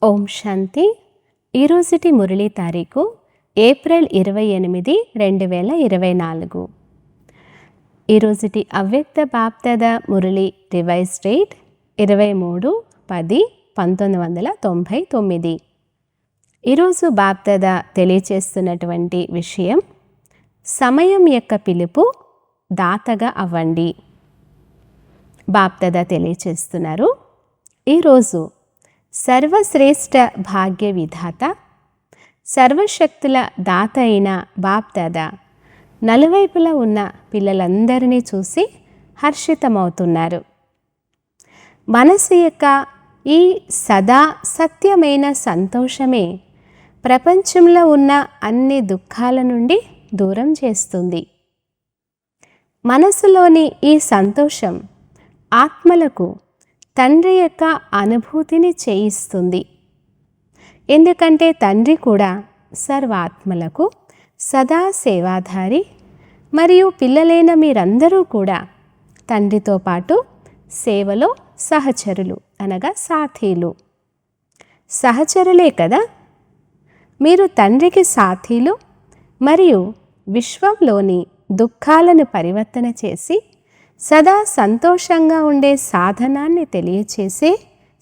ఓం శాంతి. ఈరోజుటి మురళీ తారీఖు ఏప్రిల్ 28, 2024. ఈరోజుటి అవ్యక్త BapDada Murali revise date 23/10/1999. ఈరోజు బాప్దాద తెలియచేస్తున్నటువంటి విషయం, సమయం యొక్క పిలుపు, దాతగా అవ్వండి. బాప్దాద తెలియచేస్తున్నారు, ఈరోజు సర్వశ్రేష్ఠ భాగ్య విధాత, సర్వశక్తుల దాత అయిన బాప్దాద నలువైపులా ఉన్న పిల్లలందరినీ చూసి హర్షితమవుతున్నారు. మనసు యొక్క ఈ సదా సత్యమైన సంతోషమే ప్రపంచంలో ఉన్న అన్ని దుఃఖాల నుండి దూరం చేస్తుంది. మనసులోని ఈ సంతోషం ఆత్మలకు తండ్రి యొక్క అనుభూతిని చేయిస్తుంది. ఎందుకంటే తండ్రి కూడా సర్వాత్మలకు సదా సేవాధారి మరియు పిల్లలైన మీరందరూ కూడా తండ్రితో పాటు సేవలో సహచరులు అనగా సాథీలు. సహచరులే కదా. మీరు తండ్రికి సాథీలు మరియు విశ్వంలోని దుఃఖాలను పరివర్తన చేసి సదా సంతోషంగా ఉండే సాధనాన్ని తెలియచేసే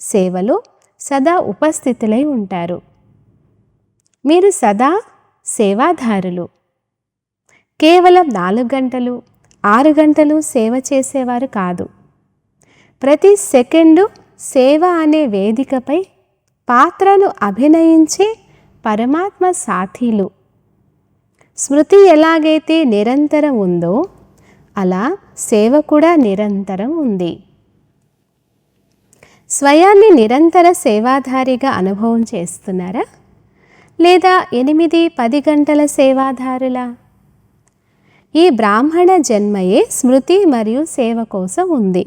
సేవలో సదా ఉపస్థితులై ఉంటారు. మీరు సదా సేవాధారులు. కేవలం 4 గంటలు 6 గంటలు సేవ చేసేవారు కాదు. ప్రతి సెకండు సేవ అనే వేదికపై పాత్రను అభినయించే పరమాత్మ సాథీలు. స్మృతి ఎలాగైతే నిరంతరం ఉందో అలా సేవ కూడా నిరంతరం ఉంది. స్వయాన్ని నిరంతర సేవాధారిగా అనుభవం చేస్తున్నారా, లేదా 8-10 గంటల సేవాధారులా? ఈ బ్రాహ్మణ జన్మయే స్మృతి మరియు సేవ కోసం ఉంది.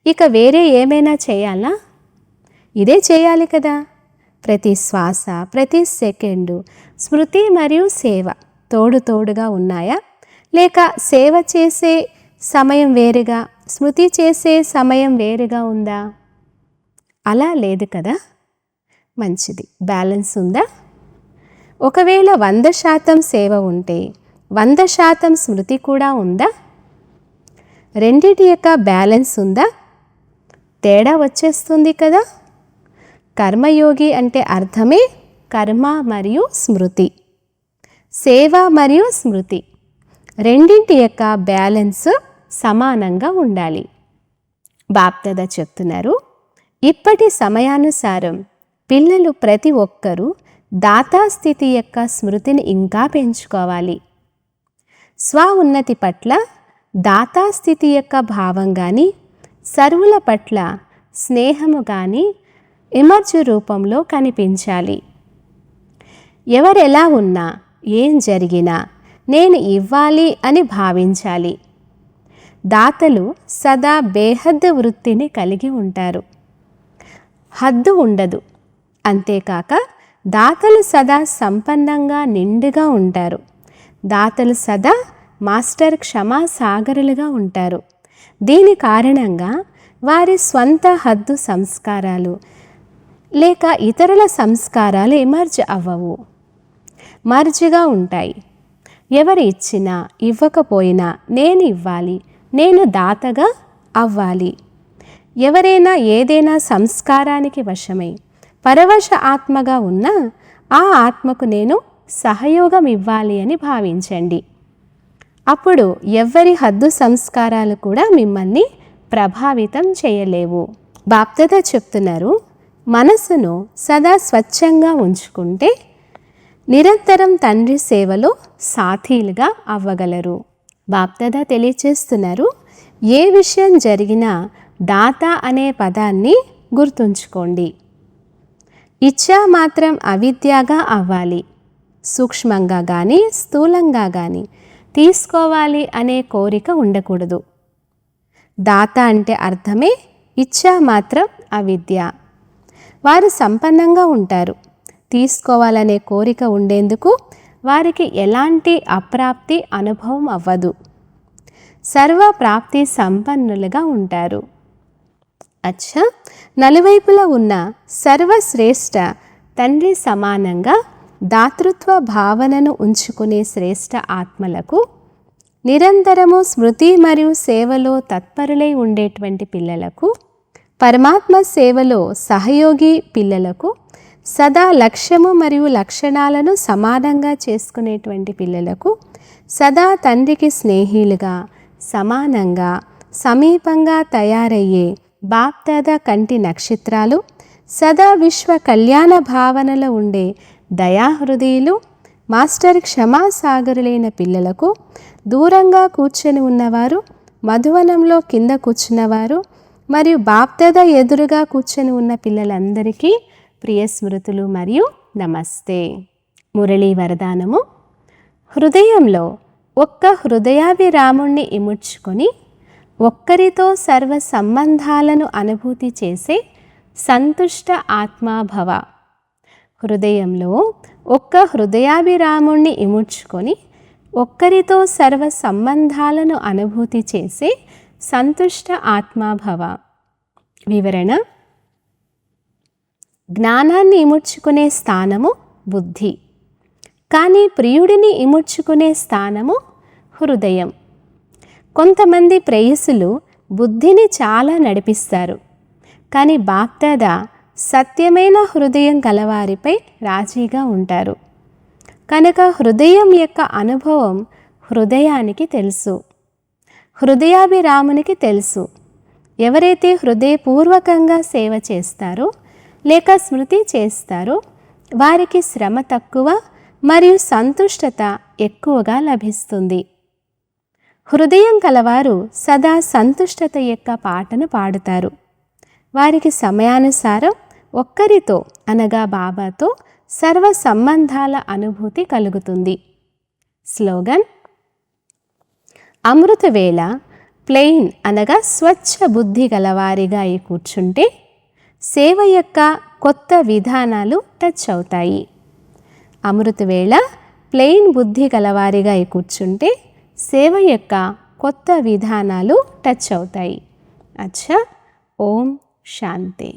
ఇక వేరే ఏమైనా చేయాలా? ఇదే చేయాలి కదా. ప్రతి శ్వాస, ప్రతి సెకండు స్మృతి మరియు సేవ తోడుగా ఉన్నాయా, లేక సేవ చేసే సమయం వేరుగా, స్మృతి చేసే సమయం వేరుగా ఉందా? అలా లేదు కదా. మంచిది. బ్యాలెన్స్ ఉందా? ఒకవేళ 100% సేవ ఉంటే 100% స్మృతి కూడా ఉందా? రెండిటి యొక్క బ్యాలెన్స్ ఉందా? తేడా వచ్చేస్తుంది కదా. కర్మయోగి అంటే అర్థమే కర్మ మరియు స్మృతి, సేవ మరియు స్మృతి రెండింటి యొక్క బ్యాలెన్స్ సమానంగా ఉండాలి. బాప్దాద చెప్తున్నారు, ఇప్పటి సమయానుసారం పిల్లలు ప్రతి ఒక్కరూ దాతాస్థితి యొక్క స్మృతిని ఇంకా పెంచుకోవాలి. స్వ ఉన్నతి పట్ల దాతాస్థితి యొక్క భావం కానీ, సర్వుల పట్ల స్నేహము కానీ ఎమర్జ్ రూపంలో కనిపించాలి. ఎవరెలా ఉన్నా, ఏం జరిగినా నేను ఇవ్వాలి అని భావించాలి. దాతలు సదా బేహద్దు వృత్తిని కలిగి ఉంటారు. హద్దు ఉండదు. అంతేకాక దాతలు సదా సంపన్నంగా నిండుగా ఉంటారు. దాతలు సదా మాస్టర్ క్షమాసాగరులుగా ఉంటారు. దీని కారణంగా వారి స్వంత హద్దు సంస్కారాలు లేక ఇతరుల సంస్కారాలు ఎమర్జ్ అవ్వవు, మర్జ్గా ఉంటాయి. ఎవరు ఇచ్చినా ఇవ్వకపోయినా నేను ఇవ్వాలి, నేను దాతగా అవ్వాలి. ఎవరైనా ఏదైనా సంస్కారానికి వశమై పరవశ ఆత్మగా ఉన్నా ఆ ఆత్మకు నేను సహయోగం ఇవ్వాలి అని భావించండి. అప్పుడు ఎవ్వరి హద్దు సంస్కారాలు కూడా మిమ్మల్ని ప్రభావితం చేయలేవు. బాప్దాద చెప్తున్నారు, మనసును సదా స్వచ్ఛంగా ఉంచుకుంటే నిరంతరం తండ్రి సేవలో సాథీలుగా అవ్వగలరు. బాప్దాద తెలియచేస్తున్నారు, ఏ విషయం జరిగినా దాత అనే పదాన్ని గుర్తుంచుకోండి. ఇచ్చా మాత్రం అవిద్యగా అవ్వాలి. సూక్ష్మంగా కానీ స్థూలంగా కానీ తీసుకోవాలి అనే కోరిక ఉండకూడదు. దాత అంటే అర్థమే ఇచ్చా మాత్రం అవిద్య. వారు సంపన్నంగా ఉంటారు. తీసుకోవాలనే కోరిక ఉండేందుకు వారికి ఎలాంటి అప్రాప్తి అనుభవం అవ్వదు. సర్వ ప్రాప్తి సంపన్నులుగా ఉంటారు. అచ్చా, నలువైపులా ఉన్న సర్వశ్రేష్ఠ తండ్రి సమానంగా దాతృత్వ భావనను ఉంచుకునే శ్రేష్ఠ ఆత్మలకు, నిరంతరము స్మృతి మరియు సేవలో తత్పరులై ఉండేటువంటి పిల్లలకు, పరమాత్మ సేవలో సహయోగి పిల్లలకు, సదా లక్ష్యము మరియు లక్షణాలను సమానంగా చేసుకునేటువంటి పిల్లలకు, సదా తండ్రికి స్నేహిలుగా సమానంగా సమీపంగా తయారయ్యే బాప్దాదా కంటి నక్షత్రాలు, సదా విశ్వ కళ్యాణ భావనలో ఉండే దయాహృదయులు, మాస్టర్ క్షమాసాగరులైన పిల్లలకు, దూరంగా కూర్చొని ఉన్నవారు, మధువనంలో కింద కూర్చున్నవారు మరియు బాప్దాదా ఎదురుగా కూర్చొని ఉన్న పిల్లలందరికీ ప్రియ స్మృతులు మరియు నమస్తే. మురళీ వరదానము. హృదయంలో ఒక్క హృదయాభిరాముణ్ణి ఇముడ్చుకొని ఒక్కరితో సర్వ సంబంధాలను అనుభూతి చేసే సంతుష్ట ఆత్మాభవ. హృదయంలో ఒక్క హృదయాభిరాముణ్ణి ఇముడ్చుకొని ఒక్కరితో సర్వ సంబంధాలను అనుభూతి చేసే సంతుష్ట ఆత్మాభవ. వివరణ. జ్ఞానాన్ని ఇముడ్చుకునే స్థానము బుద్ధి, కానీ ప్రియుడిని ఇముడ్చుకునే స్థానము హృదయం. కొంతమంది ప్రేయసులు బుద్ధిని చాలా నడిపిస్తారు, కానీ బాప్దాదా సత్యమైన హృదయం గలవారిపై రాజీగా ఉంటారు. కనుక హృదయం యొక్క అనుభవం హృదయానికి తెలుసు, హృదయాభిరామునికి తెలుసు. ఎవరైతే హృదయపూర్వకంగా సేవ చేస్తారో లేక స్మృతి చేస్తారో వారికి శ్రమ తక్కువ మరియు సంతుష్టత ఎక్కువగా లభిస్తుంది. హృదయం కలవారు సదా సంతుష్టత యొక్క పాటను పాడుతారు. వారికి సమయానుసారం ఒక్కరితో అనగా బాబాతో సర్వ సంబంధాల అనుభూతి కలుగుతుంది. స్లోగన్. అమృతవేళ ప్లెయిన్ అనగా స్వచ్ఛ బుద్ధి గలవారిగా అయి కూర్చుంటే సేవ యొక్క కొత్త విధానాలు టచ్ అవుతాయి. అమృతవేళ ప్లెయిన్ బుద్ధి గలవారిగా అయి కూర్చుంటే సేవ యొక్క కొత్త విధానాలు టచ్ అవుతాయి. అచ్చా. ఓం శాంతి.